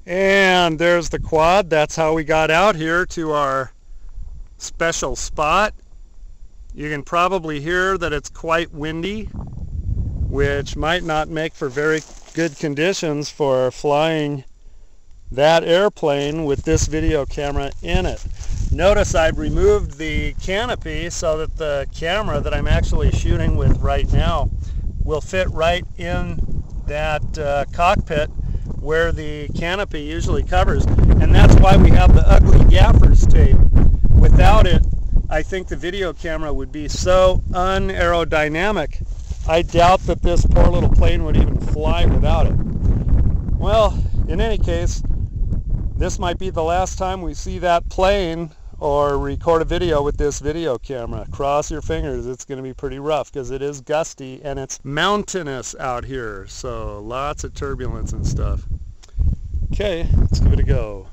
And there's the quad. That's how we got out here to our special spot. You can probably hear that it's quite windy, which might not make for very good conditions for flying that airplane with this video camera in it. Notice I've removed the canopy so that the camera that I'm actually shooting with right now will fit right in that cockpit where the canopy usually covers, and that's why we have the ugly gaffer's tape. Without it, I think the video camera would be so unaerodynamic, I doubt that this poor little plane would even fly without it. Well, in any case, this might be the last time we see that plane or record a video with this video camera. Cross your fingers, it's going to be pretty rough because it is gusty and it's mountainous out here, so lots of turbulence and stuff. Okay, let's give it a go.